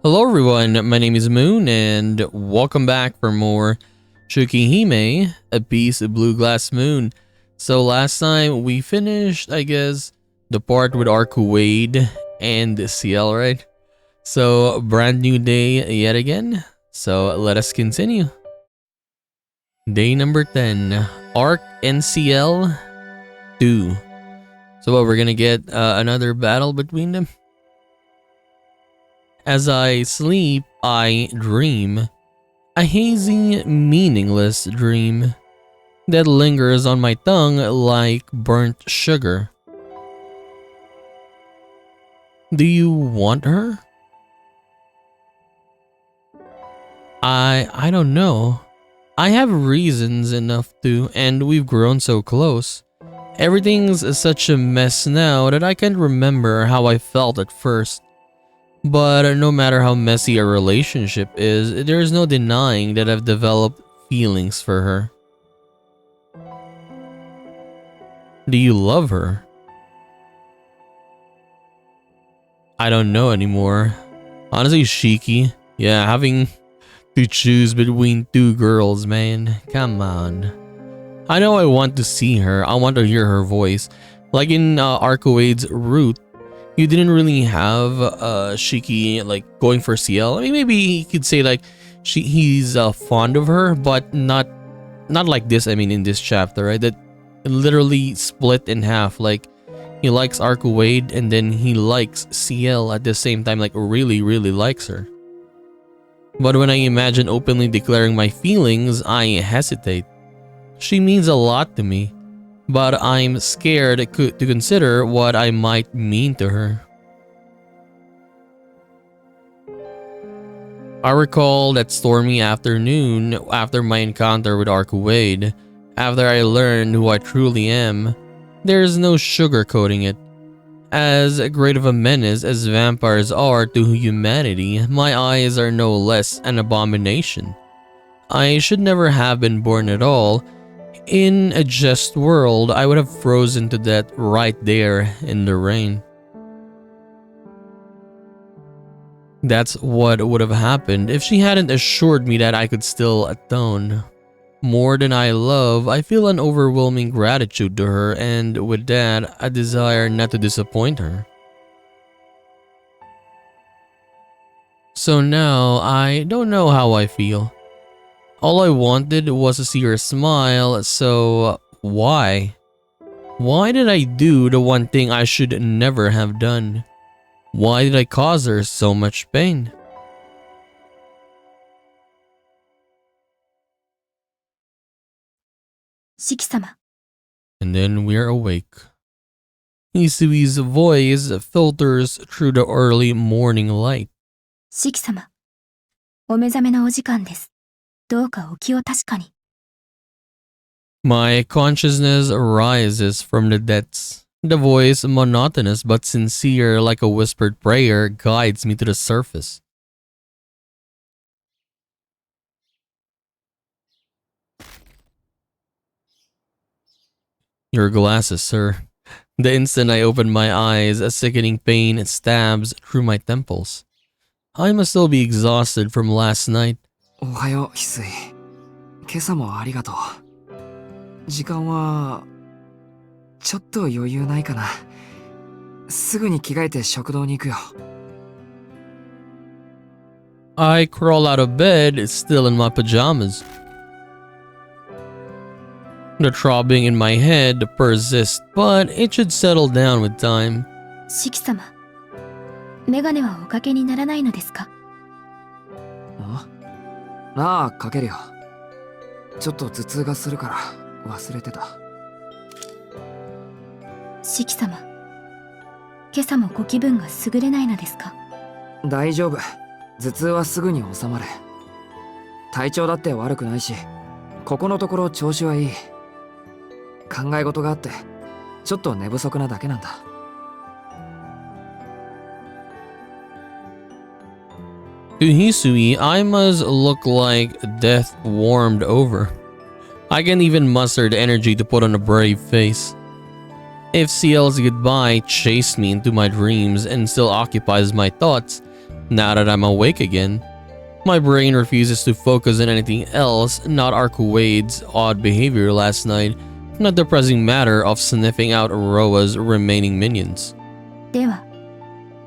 Hello everyone, my name is Moon and welcome back for more Tsukihime, A Piece of Blue Glass Moon. So last time we finished, I guess, the part with Wade and the CIEL, right? So brand new day yet again, so let us continue. Day number 10, Arc and CIEL 2. So what, we're gonna get another battle between them? As I sleep, I dream. A hazy, meaningless dream that lingers on my tongue like burnt sugar. Do you want her? I don't know. I have reasons enough to, and we've grown so close. Everything's such a mess now that I can't remember how I felt at first. But no matter how messy a relationship is, there's no denying that I've developed feelings for her. Do you love her? I don't know anymore. Honestly, Shiki. Yeah, having to choose between two girls, man. Come on. I know I want to see her. I want to hear her voice. Like in Arcoade's Root, you didn't really have Shiki like going for CL. I mean, maybe you could say like he's fond of her, but not like this. I mean, in this chapter, right? That literally split in half. Like he likes Wade and then he likes CL at the same time. Like really likes her. But when I imagine openly declaring my feelings, I hesitate. She means a lot to me, but I'm scared to consider what I might mean to her. I recall that stormy afternoon after my encounter with Wade. After I learned who I truly am, there's no sugarcoating it. As great of a menace as vampires are to humanity, my eyes are no less an abomination. I should never have been born at all. In a just world, I would have frozen to death right there in the rain. That's what would have happened if she hadn't assured me that I could still atone. More than I love, I feel an overwhelming gratitude to her, and with that, a desire not to disappoint her. So now, I don't know how I feel. All I wanted was to see her smile, so why? Why did I do the one thing I should never have done? Why did I cause her so much pain? Shiki-sama. And then we're awake. Isui's voice filters through the early morning light. シキ様、お目覚めのお時間です。どうかお気を確かに。My consciousness rises from the depths. The voice, monotonous but sincere like a whispered prayer, guides me to the surface. Your glasses, sir. The instant I open my eyes, a sickening pain stabs through my temples. I must still be exhausted from last night. おはよう、翡翠。今朝もありがとう。時間はちょっと余裕ないかな。すぐに着替えて食堂に行くよ。I crawl out of bed, still in my pajamas. The throbbing in my head persists, but it should settle down with time. シキ様、メガネはおかけにならないのですか？ああ、かけるよ。ちょっと頭痛がするから忘れてた。シキ様、今朝もご気分が優れないのですか？大丈夫。頭痛はすぐに治まる。体調だって悪くないし、ここのところ調子はいい。考え事があって、ちょっと寝不足なだけなんだ。To Hisui, I must look like death warmed over. I can't even muster the energy to put on a brave face. If CL's goodbye chased me into my dreams and still occupies my thoughts, Now that I'm awake again, my brain refuses to focus on anything else, not Arcuade's odd behavior last night, not the pressing matter of sniffing out Roa's remaining minions. では、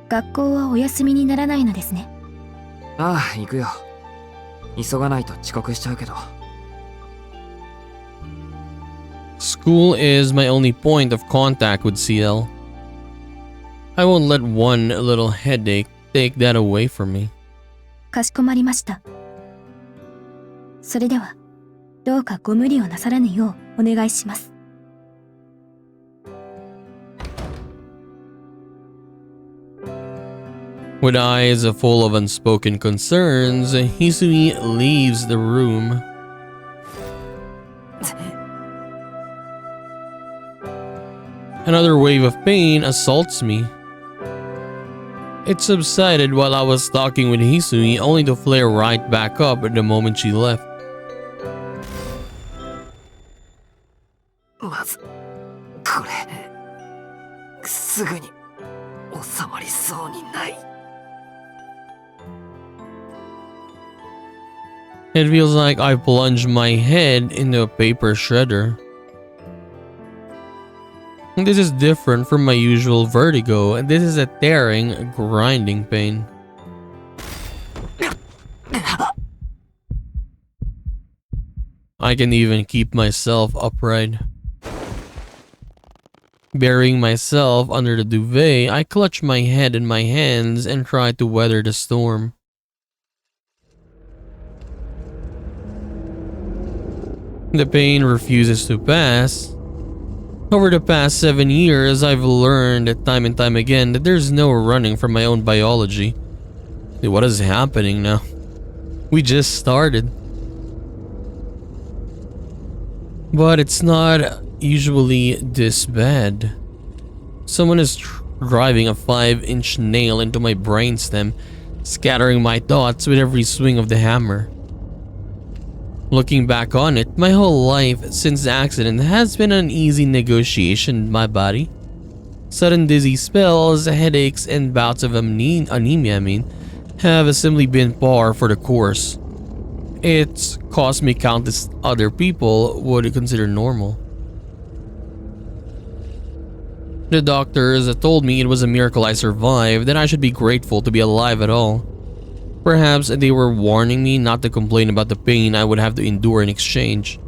学校はお休みにならないのですね。ああ、行くよ。急がないと遅刻しちゃうけど。School is my only point of contact with CL. I won't let one little headache take that away from me. かしこまりました。それでは、どうかご無理をなさらぬようお願いします。With eyes full of unspoken concerns, Hisui leaves the room. Another wave of pain assaults me. It subsided while I was talking with Hisui, only to flare right back up at the moment she left. まず、これ、すぐに収まりそうにない。It feels like I plunged my head into a paper shredder. This is different from my usual vertigo, and this is a tearing, grinding pain. I can even keep myself upright. Burying myself under the duvet, I clutch my head in my hands and try to weather the storm. The pain refuses to pass. Over the past 7 years, I've learned time and time again that there's no running from my own biology. What is happening now? We just started. But it's not usually this bad. Someone is driving a 5-inch nail into my brainstem, scattering my thoughts with every swing of the hammer. Looking back on it, my whole life since the accident has been an easy negotiation with my body. Sudden dizzy spells, headaches, and bouts of anemia have simply been par for the course. It's cost me countless other people would consider normal. The doctors told me it was a miracle I survived, and I should be grateful to be alive at all. Perhaps they were warning me not to complain about the pain I would have to endure in exchange.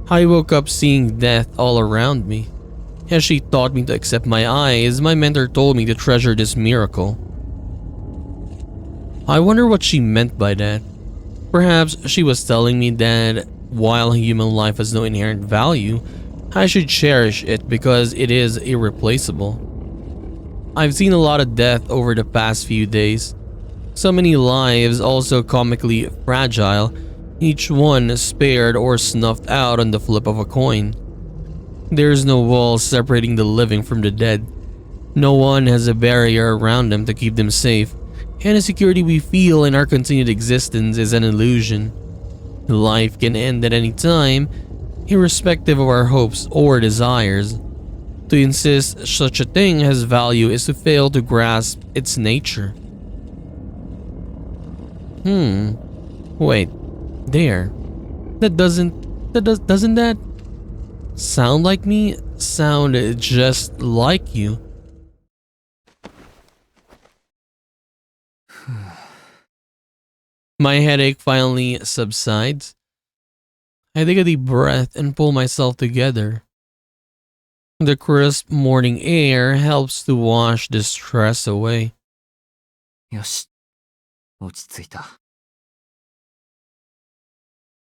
I woke up seeing death all around me. As she taught me to accept my eyes, my mentor told me to treasure this miracle. I wonder what she meant by that. Perhaps she was telling me that while human life has no inherent value, I should cherish it because it is irreplaceable. I've seen a lot of death over the past few days. So many lives, also comically fragile, each one spared or snuffed out on the flip of a coin. There's no wall separating the living from the dead. No one has a barrier around them to keep them safe, and the security we feel in our continued existence is an illusion. Life can end at any time, irrespective of our hopes or desires. To insist such a thing has value is to fail to grasp its nature. Wait, there. Doesn't that sound like me? Sound just like you. My headache finally subsides. I take a deep breath and pull myself together. The crisp morning air helps to wash the stress away. よし、落ち着いた。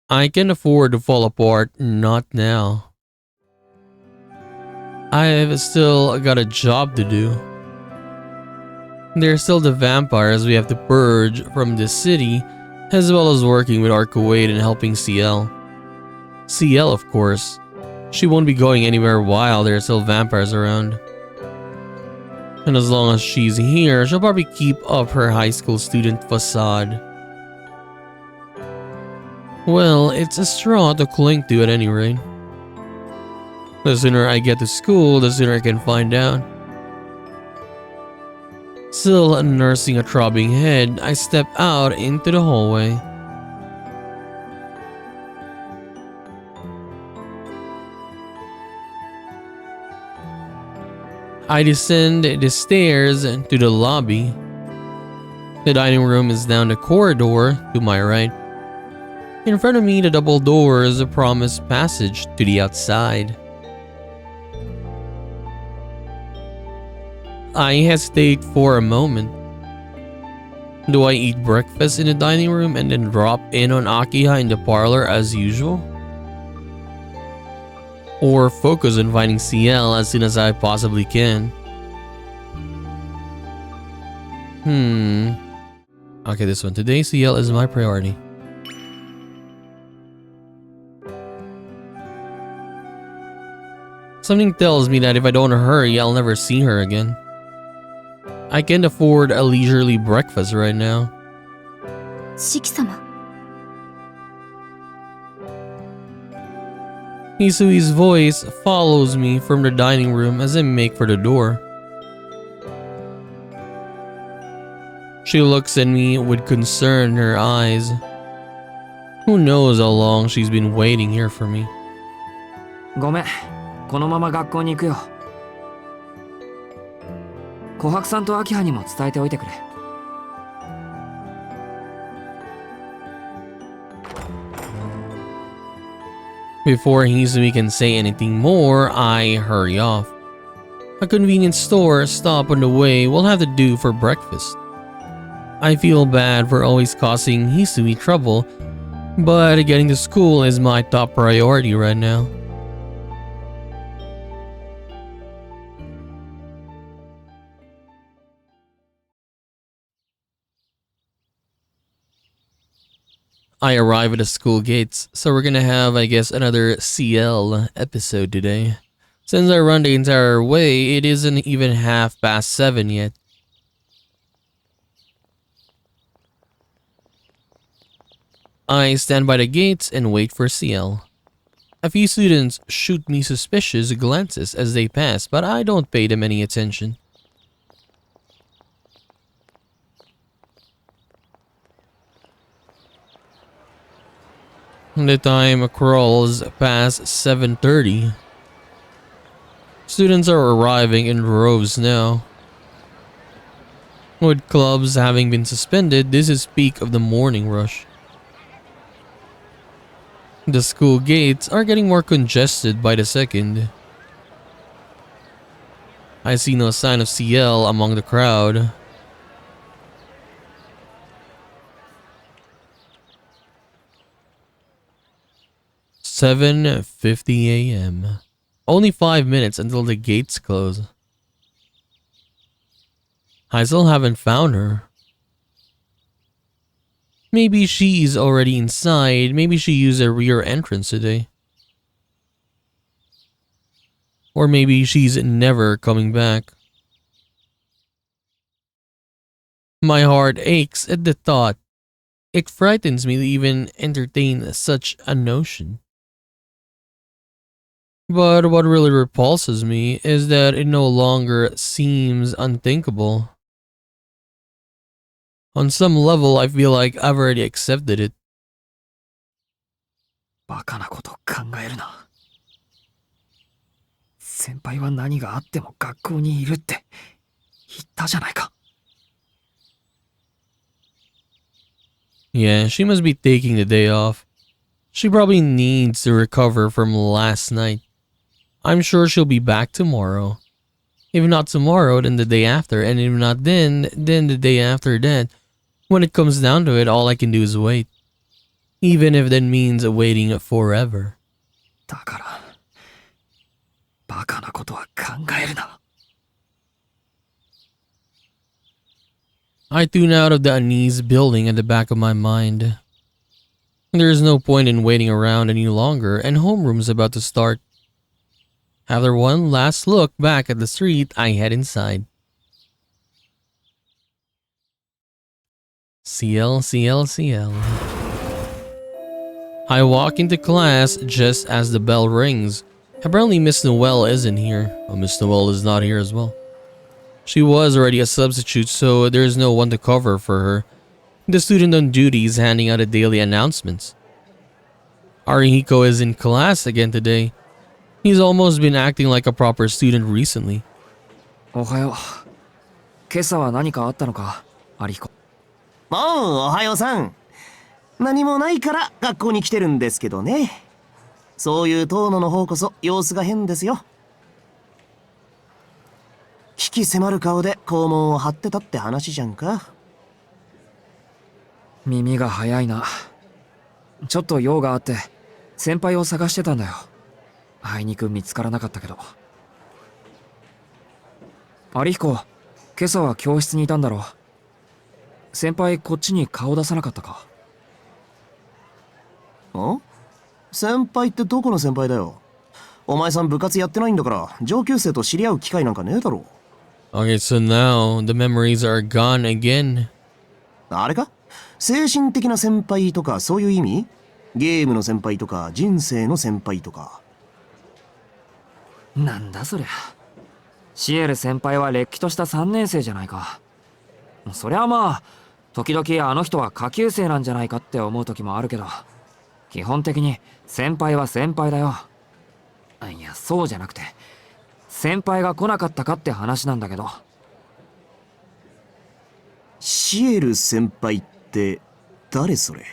I can afford to fall apart, not now. I've still got a job to do. There are still the vampires we have to purge from this city, as well as working with Arcuade and helping CL. CL, of course. She won't be going anywhere while there are still vampires around. And as long as she's here, she'll probably keep up her high school student facade. Well, it's a straw to cling to at any rate. The sooner I get to school, the sooner I can find out. Still nursing a throbbing head, I step out into the hallway. I descend the stairs to the lobby. The dining room is down the corridor to my right. In front of me, the double doors promise passage to the outside. I hesitate for a moment. Do I eat breakfast in the dining room and then drop in on Akiha in the parlor as usual? Or focus on finding CL as soon as I possibly can? Okay, this one. Today, CL is my priority. Something tells me that if I don't hurry, I'll never see her again. I can't afford a leisurely breakfast right now. シキ様。 Hisui's voice follows me from the dining room as I make for the door. She looks at me with concern in her eyes. Who knows how long she's been waiting here for me. ごめん、このまま学校に行くよ。琥珀さんと秋葉にも伝えておいてくれ。Before Hisui can say anything more, I hurry off. A convenience store stop on the way will have to do for breakfast. I feel bad for always causing Hisui trouble, but getting to school is my top priority right now. I arrive at the school gates, so we're gonna have, I guess, another CL episode today. Since I run the entire way, it isn't even 7:30 yet. I stand by the gates and wait for CL. A few students shoot me suspicious glances as they pass, but I don't pay them any attention. The time crawls past 7:30. Students are arriving in droves now. With clubs having been suspended, this is peak of the morning rush. The school gates are getting more congested by the second. I see no sign of CL among the crowd. "7:50 a.m. Only 5 minutes until the gates close. I still haven't found her. Maybe she's already inside. Maybe she used a rear entrance today. Or maybe she's never coming back. My heart aches at the thought. It frightens me to even entertain such a notion. But what really repulses me is that it no longer seems unthinkable. On some level, I feel like I've already accepted it. バカなこと考えるな。先輩は何があっても学校にいるって言ったじゃないか。Yeah, she must be taking the day off. She probably needs to recover from last night. I'm sure she'll be back tomorrow. If not tomorrow, then the day after. And if not then the day after that. When it comes down to it, all I can do is wait. Even if that means waiting forever. だから、バカなことは考えるな。I tune out of the unease building at the back of my mind. There is no point in waiting around any longer, and homeroom's about to start. After one last look back at the street, I head inside. CL, CL, CL. I walk into class just as the bell rings. Apparently Miss Noel isn't here. Well, Miss Noel is not here as well. She was already a substitute, so there's no one to cover for her. The student on duty is handing out the daily announcements. Arihiko is in class again today. He's almost been acting like a proper student recently. おはよう。今朝は何かあったのか、アリコ。おう、おはようさん。何もないから学校に来てるんですけどね。そういう遠野の方こそ様子が変ですよ。鬼気迫る顔で校門を張ってたって話じゃんか。耳が早いな。ちょっと用があって先輩を探してたんだよ。あいにく見つからなかったけど。アリヒコ、今朝は教室にいたんだろ。先輩こっちに顔出さなかったか。ん？先輩ってどこの先輩だよ。お前さん部活やってないんだから上級生と知り合う機会なんかねえだろ。Okay, so now the memories are gone again. あれか？精神的な先輩とかそういう意味？ゲームの先輩とか人生の先輩とか。なんだそりゃ。シエル先輩はれっきとした3年生じゃないか。そりゃまあ時々あの人は下級生なんじゃないかって思う時もあるけど、基本的に先輩は先輩だよ。いやそうじゃなくて先輩が来なかったかって話なんだけど。シエル先輩って誰それ？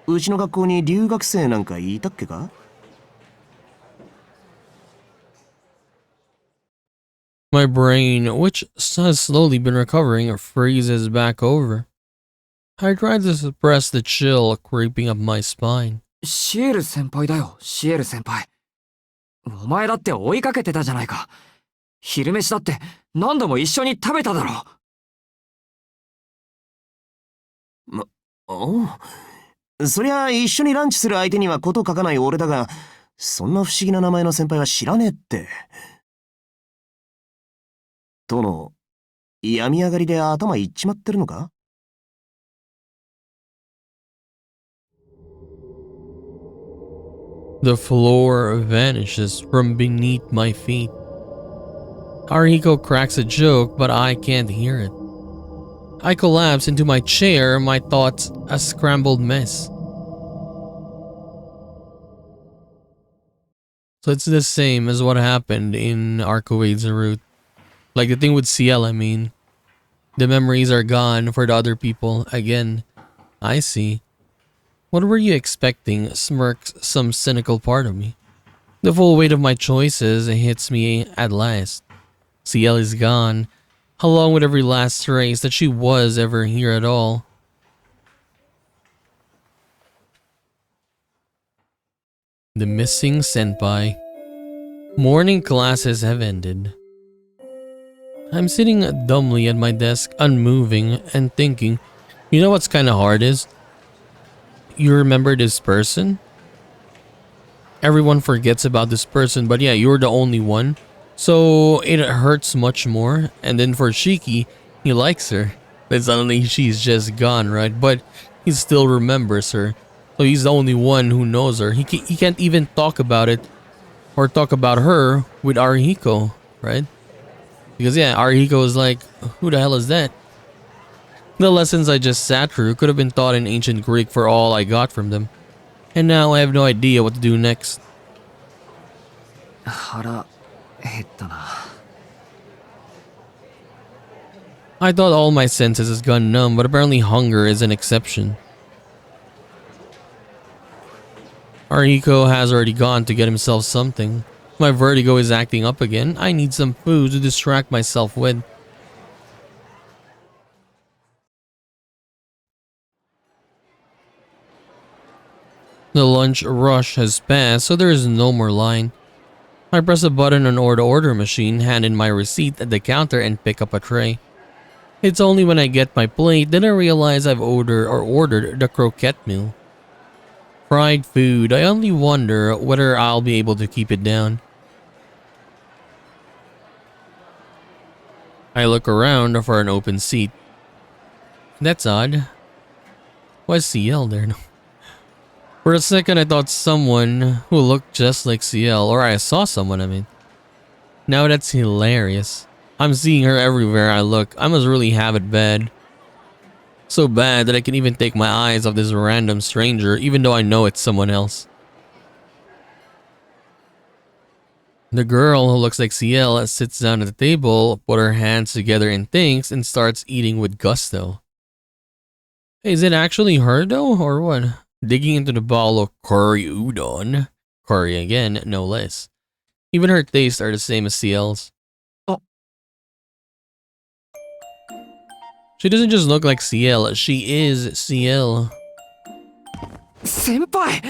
うちの学校に留学生なんかいたっけかMy brain, which has slowly been recovering, freezes back over. I try to suppress the chill creeping up my spine. シエル先輩だよ、シエル先輩。お前だって追いかけてたじゃないか。昼飯だって何度も一緒に食べただろ。おう。そりゃ一緒にランチする相手にはこと書かない俺だが、そんな不思議な名前の先輩は知らねえって。殿、病み上がりで頭いっちまってるのか？ The floor vanishes from beneath my feet. Arihiko cracks a joke, but I can't hear it. I collapse into my chair, my thoughts a scrambled mess. So it's the same as what happened in Arcoades route. Like the thing with CIEL, I mean. The memories are gone for the other people. Again, I see. What were you expecting? Smirks some cynical part of me. The full weight of my choices hits me at last. CIEL is gone, along with every last trace that she was ever here at all. The missing senpai. Morning classes have ended. I'm sitting dumbly at my desk, unmoving, and thinking, you know what's kinda hard is? You remember this person? Everyone forgets about this person, but yeah, you're the only one. So it hurts much more. And then for Shiki, he likes her. Then suddenly she's just gone, right? But he still remembers her. So he's the only one who knows her. He can't even talk about it or talk about her with Arihiko, right? Because yeah, Arihiko is like, who the hell is that? The lessons I just sat through could have been taught in ancient Greek for all I got from them. And now I have no idea what to do next. 腹減ったな。I thought all my senses has gone numb, but apparently hunger is an exception. Arihiko has already gone to get himself something. My vertigo is acting up again. I need some food to distract myself with. The lunch rush has passed, so there is no more line. I press a button on the order machine, hand in my receipt at the counter, and pick up a tray. It's only when I get my plate that I realize I've ordered the croquette meal. Fried food. I only wonder whether I'll be able to keep it down. I look around for an open seat. That's odd. Why's CIEL there now? For a second I thought someone who looked just like CIEL, or I saw someone, I mean. Now that's hilarious. I'm seeing her everywhere I look. I must really have it bad. So bad that I can even take my eyes off this random stranger even though I know it's someone else. The girl who looks like CL sits down at the table, put her hands together and thinks, and starts eating with gusto. Hey, is it actually her though, or what? Digging into the bowl of curry udon. Curry again, no less. Even her tastes are the same as CL's. Oh. She doesn't just look like CL, she is CL. 先輩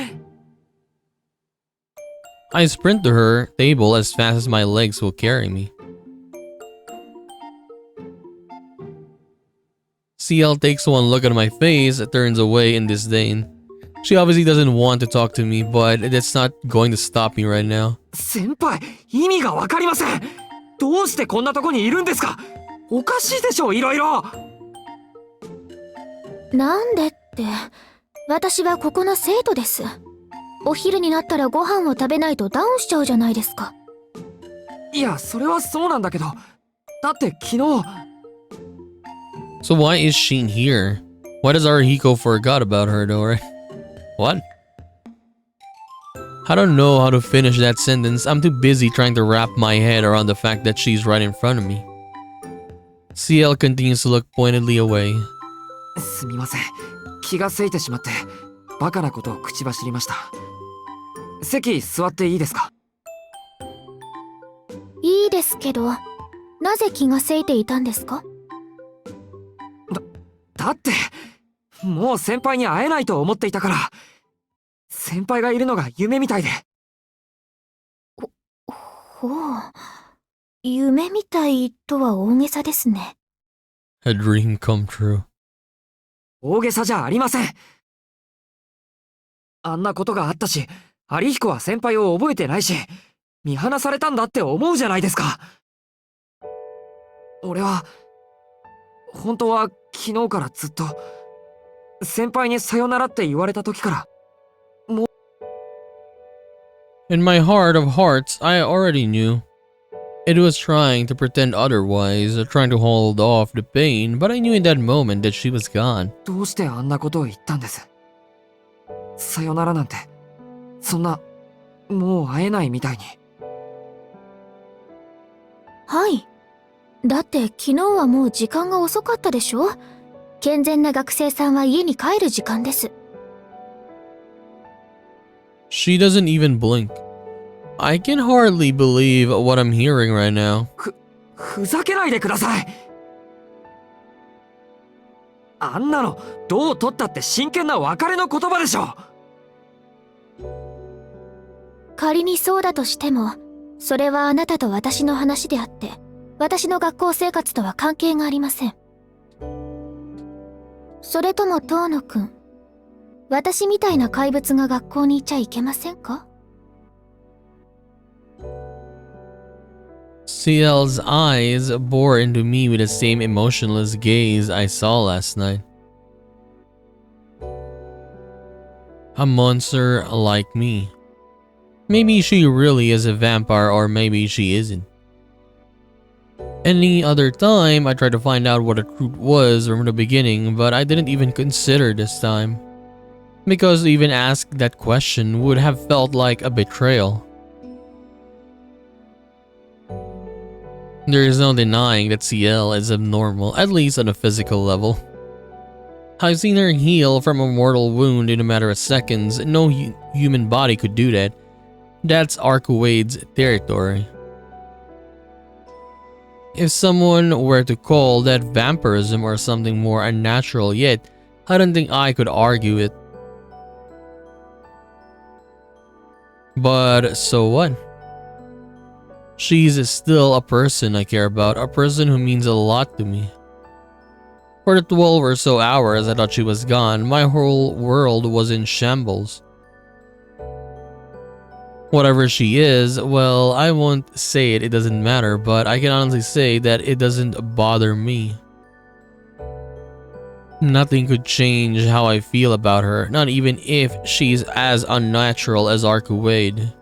I sprint to her table as fast as my legs will carry me. CL takes one look at my face, turns away in disdain. She obviously doesn't want to talk to me, but that's not going to stop me right now. 先輩意味がわかりませんどうしてこんなとこにいるんですかおかしいでしょいろいろなんでって、私はここの生徒です。お昼になったらご飯を食べないとダウンしちゃうじゃないですか。いやそれはそうなんだけどだって昨日 So why is she here? Why does Arihiko forgot about her though, right? What? I don't know how to finish that sentence. I'm too busy trying to wrap my head around the fact that she's right in front of me. CL continues to look pointedly away. すみません気がせいてしまってバカなことを口走りました席座っていいですかいいですけど、なぜ気がせいていたんですか？だってもう先輩に会えないと思っていたから先輩がいるのが夢みたいでほう、夢みたいとは大げさですね。A dream come true. 大げさじゃありませんあんなことがあったし有彦は先輩を覚えてないし見放されたんだって思うじゃないですか俺は本当は昨日からずっと先輩にさよならって言われた時から In my heart of hearts, I already knew. It was trying to pretend otherwise, trying to hold off the pain, but I knew in that moment that she was gone. どうしてあんなことを言ったんですさよならなんてそんなもう会えないみたいにはい。だって昨日はもう時間が遅かったでしょ？健全な学生さんは家に帰る時間です。She doesn't even blink. I can hardly believe what I'm hearing right now. ふざけないでくださいあんなのどう取ったって真剣な別れの言葉でしょ仮にそうだとしても、それはあなたと私の話であって、私の学校生活とは関係がありません。それとも遠野くん、私みたいな怪物が学校にいちゃいけませんか？ CL's eyes bore into me with the same emotionless gaze I saw last night. A monster like me. Maybe she really is a vampire, or maybe she isn't. Any other time, I tried to find out what the truth was from the beginning, but I didn't even consider this time. Because to even ask that question would have felt like a betrayal. There is no denying that CL is abnormal, at least on a physical level. I've seen her heal from a mortal wound in a matter of seconds. No human body could do that. That's Arcuade's territory. If someone were to call that vampirism or something more unnatural yet, I don't think I could argue it. But so what? She's still a person I care about, a person who means a lot to me. For the 12 or so hours I thought she was gone, my whole world was in shambles. Whatever she is, well, I won't say it doesn't matter, but I can honestly say that it doesn't bother me. Nothing could change how I feel about her, not even if she's as unnatural as Arcuade.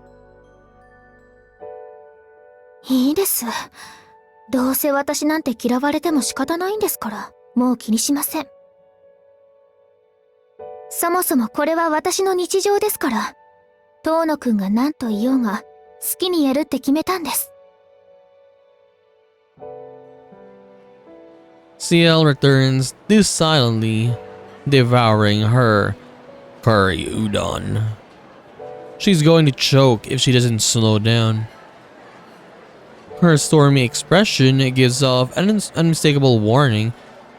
いいです。どうせ私なんて嫌われても仕方ないんですから、もう気にしません。そもそもこれは私の日常ですから、遠野くんが何と言おうが、好きにやるって決めたんです。CL returns to silently devouring her curry udon. She's going to choke if she doesn't slow down. Her stormy expression gives off an unmistakable warning.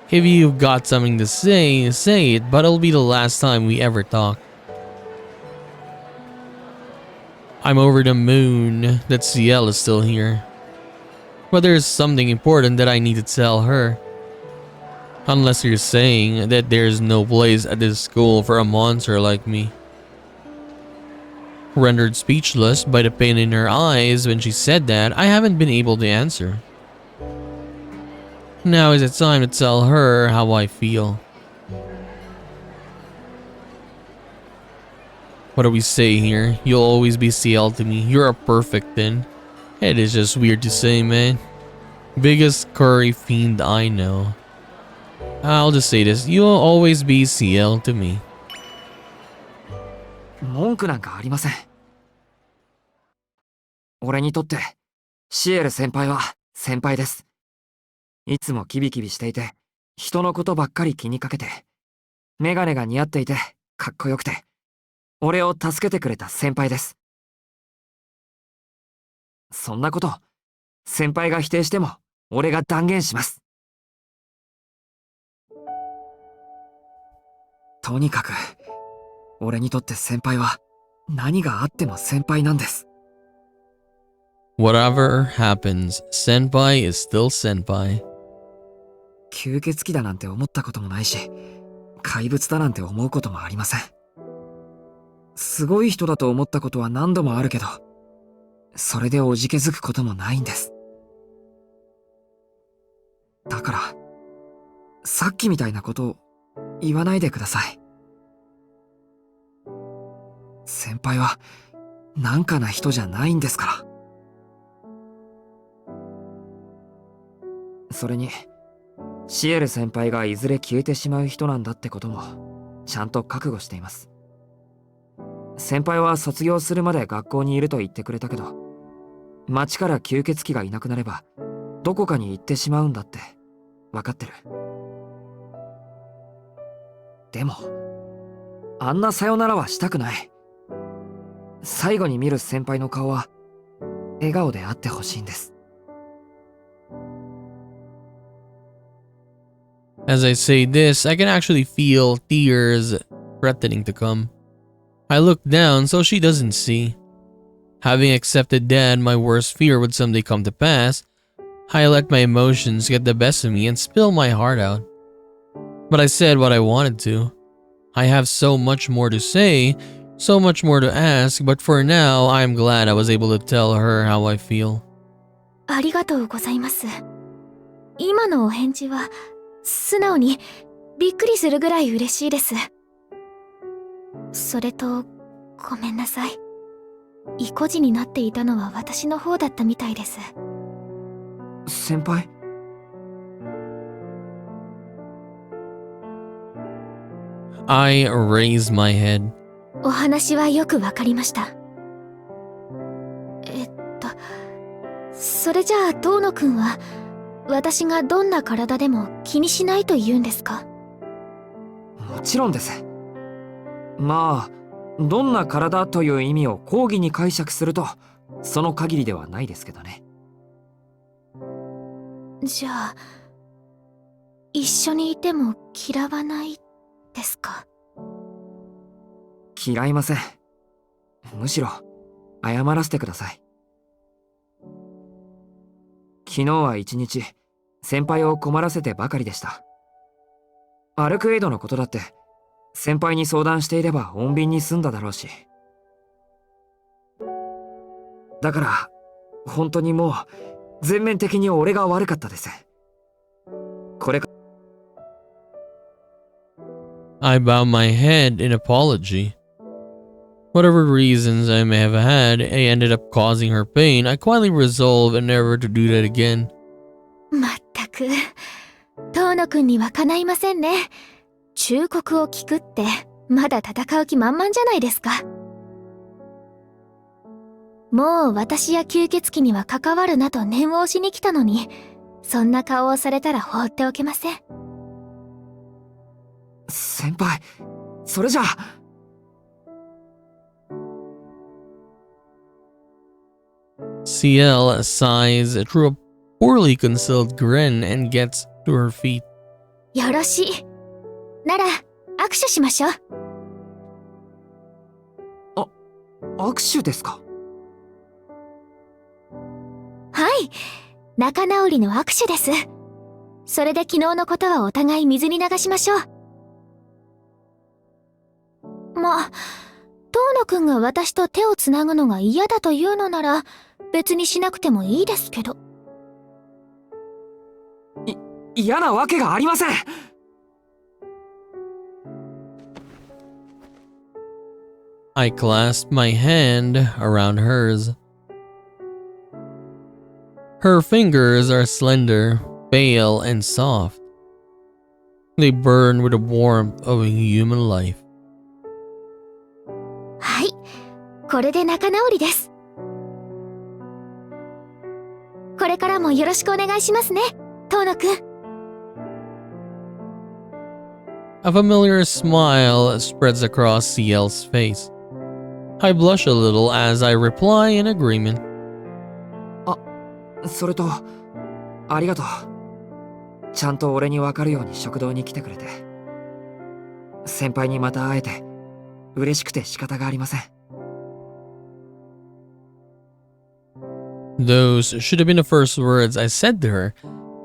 If you've got something to say, say it, but it'll be the last time we ever talk. I'm over the moon that CL is still here. But there's something important that I need to tell her. Unless you're saying that there's no place at this school for a monster like me. Rendered speechless by the pain in her eyes when she said that, I haven't been able to answer. Now is the time to tell her how I feel. What do we say here? You'll always be CL to me. You're a perfect thing. It is just weird to say, man. Biggest curry fiend I know. I'll just say this. You'll always be CL to me. 文句なんかありません。俺にとってシエル先輩は先輩です。いつもキビキビしていて、人のことばっかり気にかけて、メガネが似合っていてかっこよくて、俺を助けてくれた先輩です。そんなこと先輩が否定しても俺が断言します。とにかく俺にとって先輩は何があっても先輩なんです。Whatever happens, senpai is still senpai. 吸血鬼だなんて思ったこともないし、怪物だなんて思うこともありません。すごい人だと思ったことは何度もあるけど、それでおじけづくこともないんです。だから、さっきみたいなことを言わないでください。先輩はなんかな人じゃないんですから。それに、シエル先輩がいずれ消えてしまう人なんだってこともちゃんと覚悟しています。先輩は卒業するまで学校にいると言ってくれたけど、町から吸血鬼がいなくなればどこかに行ってしまうんだって分かってる。でもあんなさよならはしたくない。最後に見る先輩の顔は笑顔であってほしいんです。As I say this, I can actually feel tears threatening to come. I look down so she doesn't see. Having accepted that my worst fear would someday come to pass, I let my emotions get the best of me and spill my heart out. But I said what I wanted to. I have so much more to say, so much more to ask, but for now, I am glad I was able to tell her how I feel. ありがとうございます。今のお返事は、素直にびっくりするぐらい嬉しいです。それと、ごめんなさい。意固地になっていたのは私の方だったみたいです。先輩？I raise my head. お話はよくわかりました。それじゃあ遠野くんは、私がどんな体でも気にしないと言うんですか？もちろんです。まあ、どんな体という意味を広義に解釈すると、その限りではないですけどね。じゃあ、一緒にいても嫌わないですか？嫌いません。むしろ、謝らせてください。昨日は一日、先輩を困らせてばかりでした。アルクエイドのことだって、先輩に相談していれば穏便に済んだだろうし。だから、本当にもう、全面的に俺が悪かったです。これか。I bow my head in apology. Whatever reasons I may have had, I ended up causing her pain. I quietly resolved never to do that again. まったく、遠野くんにはかないませんね。忠告を聞くって、まだ戦う気満々じゃないですか。もう私や吸血鬼には関わるなと念を押しに来たのに、そんな顔をされたら放っておけません。先輩、それじゃあ。CL sighs through a poorly concealed grin and gets to her feet. よろしい。なら、握手しましょう。握手ですか？はい。仲直りの握手です。それで昨日のことはお互い水に流しましょう。まあ、遠野くんが私と手をつなぐのが嫌だというのなら、別にしなくてもいいですけど。嫌なわけがありません。I clasped my hand around hers. Her fingers are slender, pale, and soft. They burn with the warmth of a human life. はい。これで仲直りです。これからもよろしくお願いしますね、遠野くん。A familiar smile spreads across CL's face. I blush a little as I reply in agreement. それと、ありがとう。ちゃんと俺に分かるように食堂に来てくれて。先輩にまた会えて、嬉しくて仕方がありません。Those should have been the first words I said to her.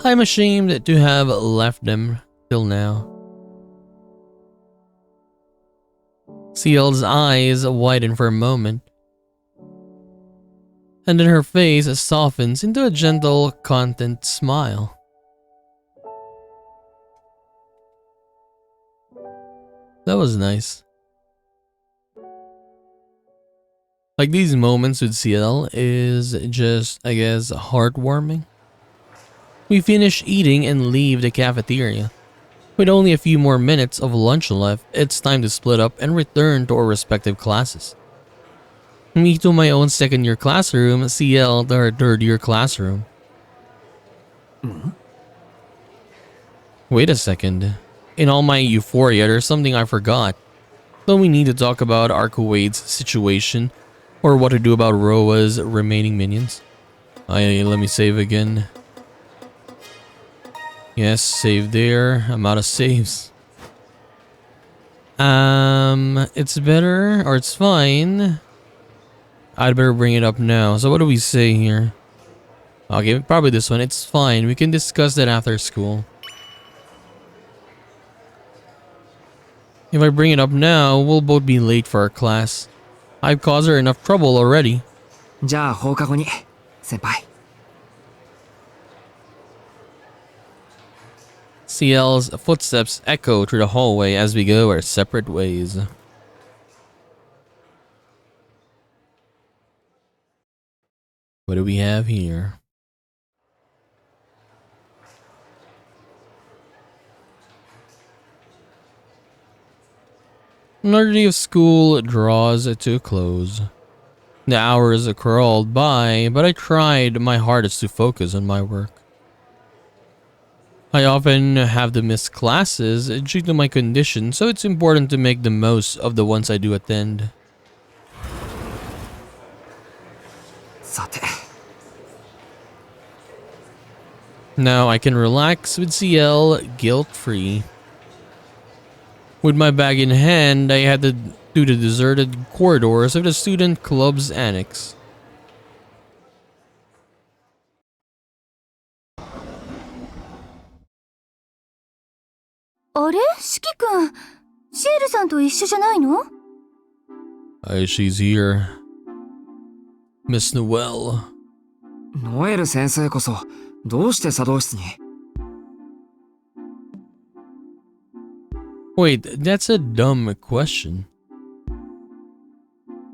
I'm ashamed to have left them till now. CL's eyes widen for a moment, and then her face softens into a gentle, content smile. That was nice. Like, these moments with CL is just, I guess, heartwarming. We finish eating and leave the cafeteria. With only a few more minutes of lunch left, it's time to split up and return to our respective classes. Me to my own second-year classroom, CL to her third-year classroom. Wait a second. In all my euphoria, there's something I forgot. Don't we need to talk about Arcuade's situation, or what to do about Roa's remaining minions? Let me save again. Yes, save there. I'm out of saves. It's better, or it's fine. I'd better bring it up now. So what do we say here? Okay, probably this one. It's fine. We can discuss that after school. If I bring it up now, we'll both be late for our class. I've caused her enough trouble already. じゃあ放課後に、先輩。CL's footsteps echo through the hallway as we go our separate ways. What do we have here? Another day of school draws to a close. The hours crawled by, but I tried my hardest to focus on my work. I often have to miss classes due to my condition, so it's important to make the most of the ones I do attend. さて。 Now I can relax with CL guilt-free. With my bag in hand, I had to do the deserted corridors of the student club's annex. あれ、四季くん、シエルさんと一緒じゃないの？ She's here. Miss Noelle. ノエル先生こそ、どうして茶道室に？ Wait, that's a dumb question.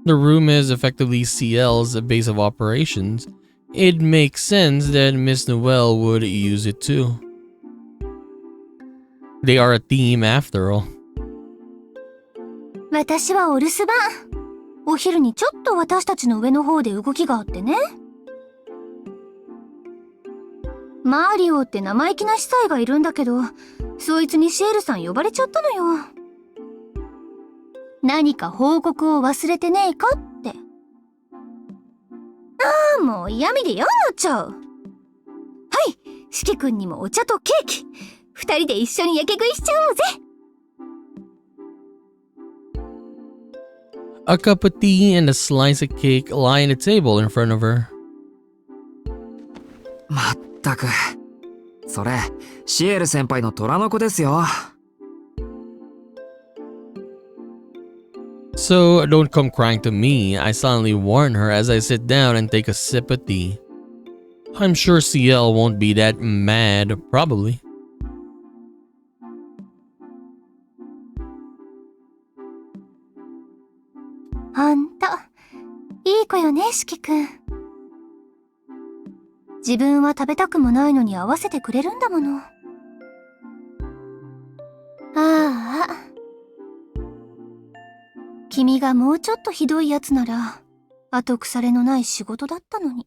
The room is effectively CL's base of operations. It makes sense that Miss Noelle would use it too. They are a team after all. 私はお留守番。お昼にちょっと私たちの上の方で動きがあってね。マリオって生意気な司祭がいるんだけど、そいつにシエルさん呼ばれちゃったのよ。何か報告を忘れてねえかって。ああ、もう嫌味で嫌になっちゃう。はい、シキ君にもお茶とケーキ。二人で一緒にやけ食いしちゃおうぜ。A cup of tea and a slice of cake lie on the table in front of her. まったく。それ、シエル先輩の虎の子ですよ。So don't come crying to me, I silently warn her as I sit down and take a sip of tea. I'm sure CL won't be that mad, probably. ほんと、いい子よね、シキ君。自分は食べたくもないのに合わせてくれるんだもの。ああ。君がもうちょっとひどいやつなら、後腐れのない仕事だったのに。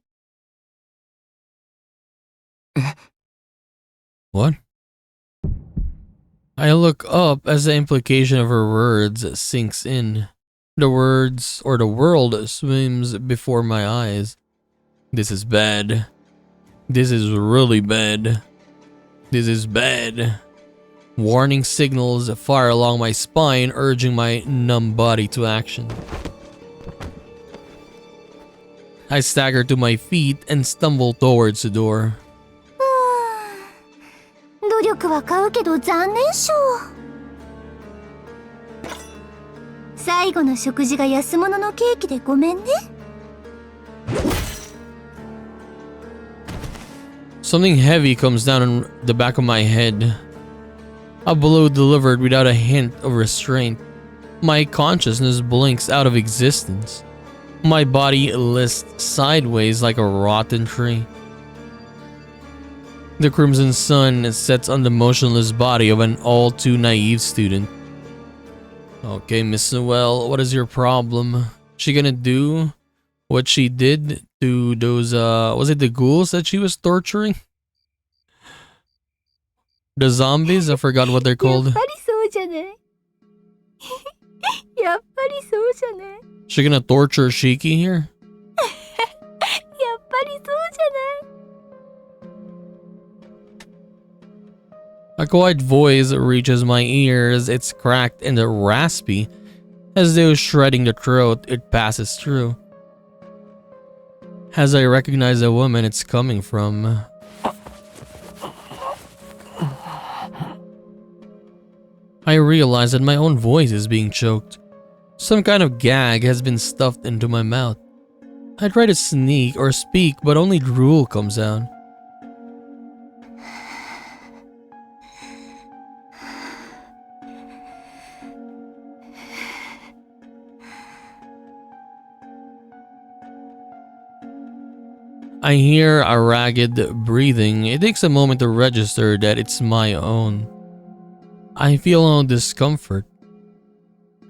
What? I look up as the implication of her words sinks in. The words or the world swims before my eyes. This is bad. This is really bad. This is bad. Warning signals fire along my spine, urging my numb body to action. I stagger to my feet and stumble towards the door. 努力は買うけど残念賞。最後の食事が安物のケーキでごめんね。Something heavy comes down on the back of my head. A blow delivered without a hint of restraint. My consciousness blinks out of existence. My body lists sideways like a rotten tree. The crimson sun sets on the motionless body of an all too naive student. Okay, Miss Noelle, what is your problem? She gonna do what she did to those, was it the ghouls that she was torturing? The zombies? I forgot what they're やっ called. ぱりそうじゃない。やっぱりそうじゃない。She gonna torture Shiki here? やっぱりそうじゃない。A quiet voice reaches my ears. It's cracked and raspy, as though shredding the throat it passes through. As I recognize the woman it's coming from. I realize that my own voice is being choked. Some kind of gag has been stuffed into my mouth. I try to sneak or speak, but only drool comes out. I hear a ragged breathing. It takes a moment to register that it's my own. I feel no discomfort.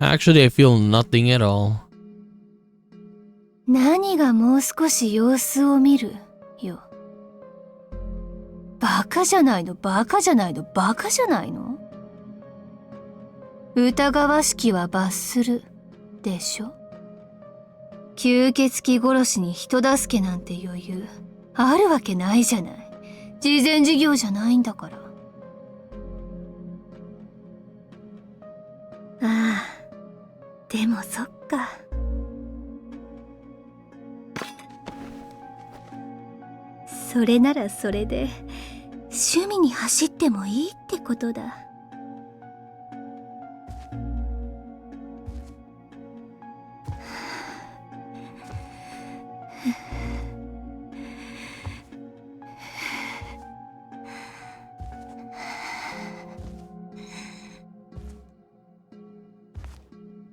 Actually, I feel nothing at all. 何がもう少し様子を見るよ。バカじゃないの、バカじゃないの、バカじゃないの。疑わしきは罰するでしょ。吸血鬼殺しに人助けなんて余裕あるわけないじゃない。慈善事業じゃないんだから。ああ、でもそっか。それならそれで趣味に走ってもいいってことだ。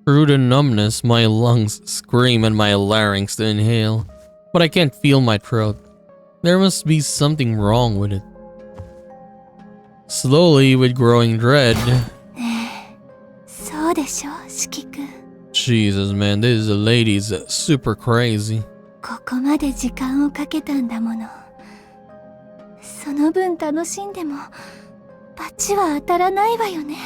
Through the numbness, my lungs scream and my larynx to inhale, but I can't feel my throat. There must be something wrong with it. Slowly, with growing dread. そうでしょ、四季君。 Jesus, man, this lady's super crazy. ここまで時間をかけたんだもの。その分楽しんでも罰は当たらないわよね。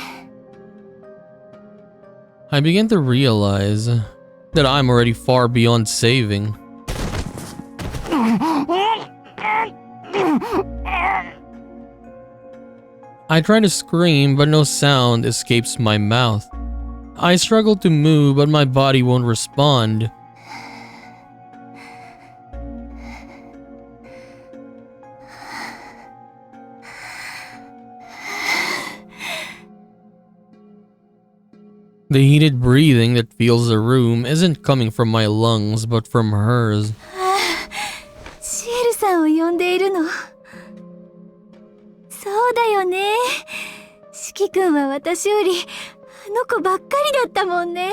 I begin to realize that I'm already far beyond saving. I try to scream, but no sound escapes my mouth. I struggle to move, but my body won't respond. The heated breathing that fills the room isn't coming from my lungs, but from hers. シエルさんを呼んでいるの。そうだよね。四季君は私よりあの子ばっかりだったもんね。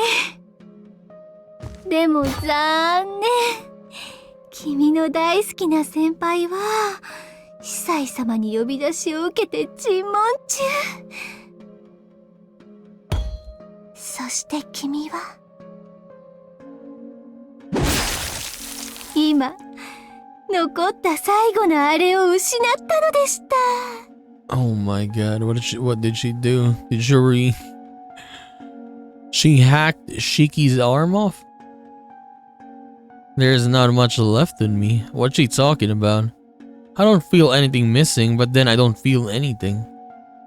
でも残念。君の大好きな先輩は司祭様に呼び出しを受けて尋問中。そして君は今残った最後のあれを失ったのでした。 Oh my god, what did she do? Did she hacked Shiki's arm off? There's not much left in me. What's she talking about? I don't feel anything missing, but then I don't feel anything.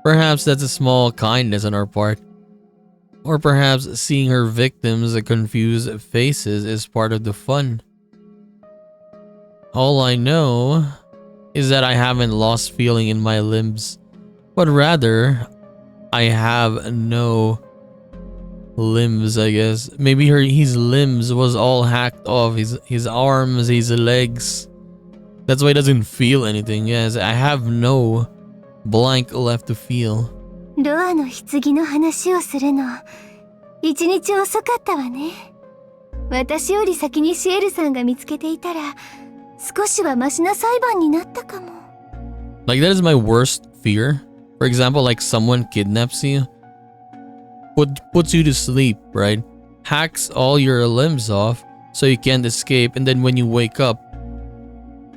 Perhaps that's a small kindness on our part. Or perhaps seeing her victims' confused faces is part of the fun. All I know is that I haven't lost feeling in my limbs, but rather, I have no limbs, I guess. Maybe his limbs was all hacked off, his arms, his legs. That's why he doesn't feel anything. Yes, I have no blank left to feel. ロアの棺の話をするの、一日遅かったわね。私より先にシエルさんが見つけていたら、少しはマシな裁判になったかも。Like, that is my worst fear. For example, like someone kidnaps you, puts you to sleep, right? Hacks all your limbs off so you can't escape, and then when you wake up,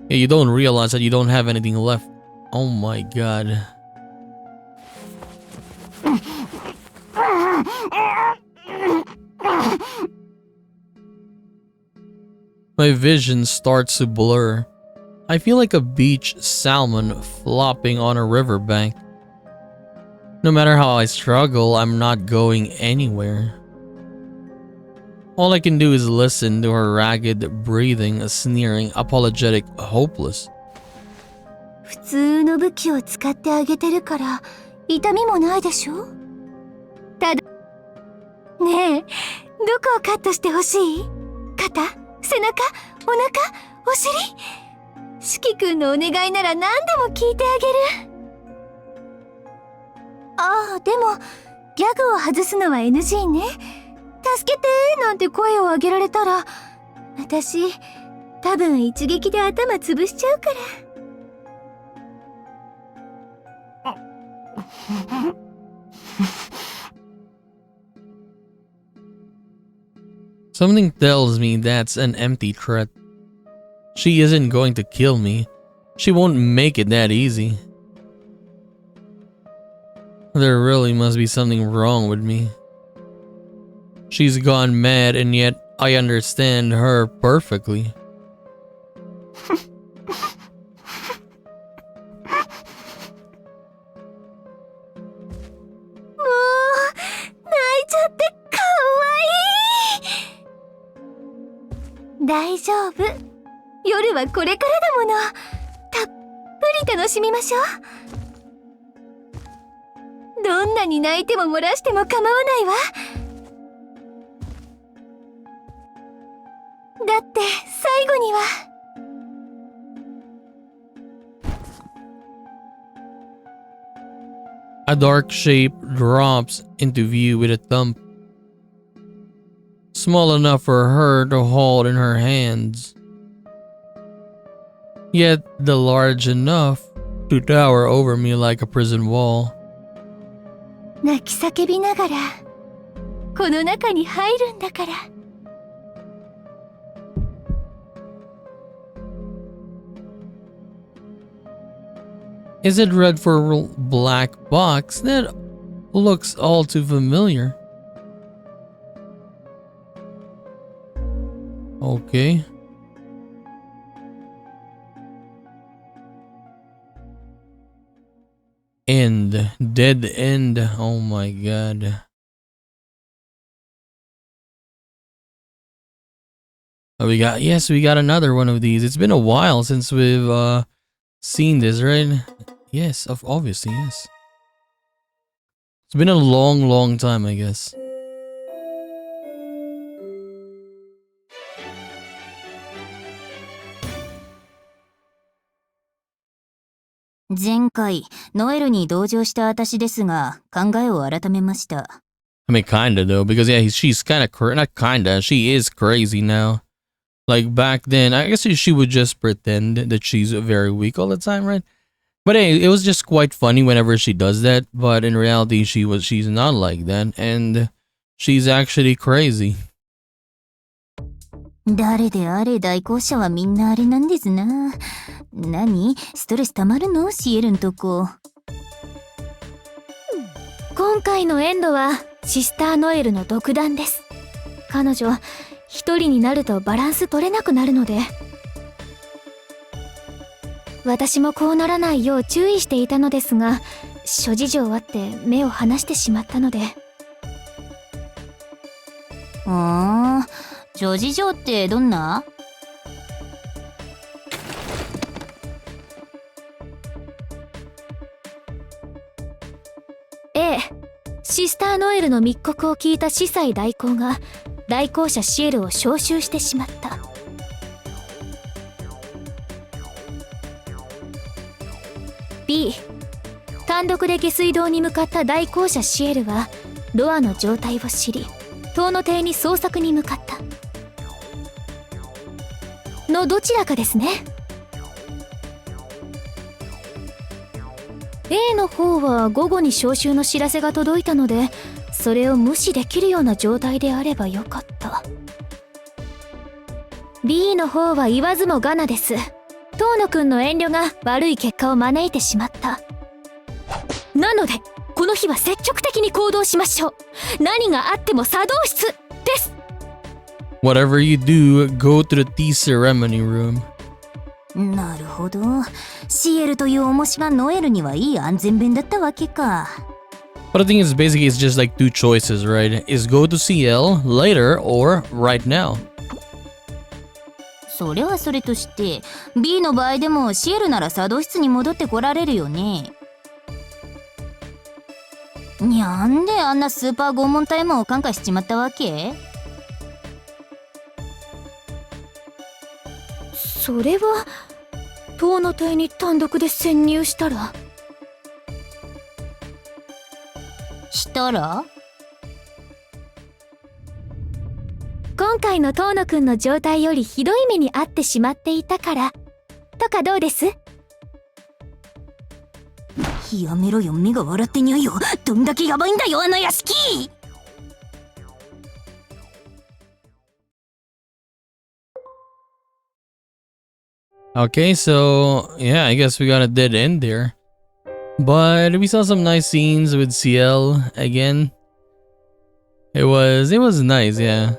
you don't realize that you don't have anything left. Oh my god. My vision starts to blur. I feel like a beach salmon flopping on a riverbank. No matter how I struggle, I'm not going anywhere. All I can do is listen to her ragged breathing, sneering, apologetic, hopeless. 普通の武器を使ってあげてるから痛みもないでしょ。ただねえ、どこをカットしてほしい？肩？背中？お腹？お尻？四季君のお願いなら何でも聞いてあげる。ああ、でもギャグを外すのは NG ね。助けてなんて声を上げられたら私多分一撃で頭潰しちゃうから。Something tells me that's an empty threat. She isn't going to kill me. She won't make it that easy. There really must be something wrong with me. She's gone mad, and yet I understand her perfectly. Oh, 大丈夫。夜はこれからだもの。たっぷり楽しみましょう。どんなに泣いても漏らしても構わないわ。だって最後には。A dark shape drops into view with a thump. small enough for her to hold in her hands, yet the large enough to tower over me like a prison wall. 泣き叫びながらこの中に入るんだから。Is it red for black box? That looks all too familiar. Okay. End. Dead end. Oh my god. Oh, we got another one of these. It's been a while since we've seen this, right? Yes, obviously, yes. It's been a long time, I guess. 前回ノエルに同情した私ですが考えを改めました。 I mean, kinda though, because yeah, she's not kinda, she is crazy now. Like back then, I guess she would just pretend that she's very weak all the time, right? But hey, it was just quite funny whenever she does that. But in reality, she's not like that, and she's actually crazy. 誰であれ代行者はみんなあれなんですな。何？ストレス溜まるの？シエルんとこ。今回のエンドはシスターノエルの独断です。彼女一人になるとバランス取れなくなるので、私もこうならないよう注意していたのですが、諸事情あって目を離してしまったので。諸事情ってどんな？シスターノエルの密告を聞いた司祭代行が代行者シエルを召集してしまった。B、単独で下水道に向かった代行者シエルはロアの状態を知り、塔の邸に捜索に向かったのどちらかですね。A の方は午後に招集の知らせが届いたので、それを無視できるような状態であればよかった。 B の方は言わずもがなです。遠野くんの遠慮が悪い結果を招いてしまった。なのでこの日は積極的に行動しましょう。何があっても作動室です。 Whatever you do, go to the tea ceremony room. なるほど。シエルという重しがノエルにはいい安全弁だったわけか。But the thing is, basically, it's just like two choices, right? Is go to CIEL later or right now. それはそれとして B の場合でもシエルなら作動室に戻ってこられるよね。なんであんなスーパー拷問タイムを感化しちまったわけ？それは塔の邸に単独で潜入したら今回の遠野くんの状態よりひどい目に遭ってしまっていたからとかどうです？やめろよ、目が笑ってにゃいよ。どんだけヤバいんだよあの屋敷。Okay, so yeah, I guess we got a dead end there. But we saw some nice scenes with CIEL again. It was nice, yeah.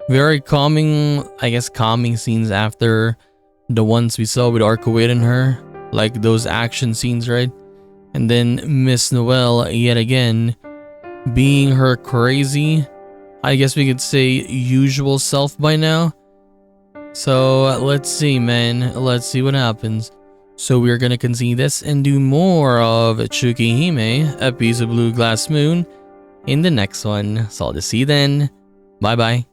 Very calming, I guess calming scenes after the ones we saw with Arcoade and her. Like those action scenes, right? And then Miss Noelle yet again being her crazy, I guess we could say usual self by now. So let's see, man. Let's see what happens. So we're gonna continue this and do more of Tsukihime, A Piece of Blue Glass Moon, in the next one. So I'll just see you then. Bye bye.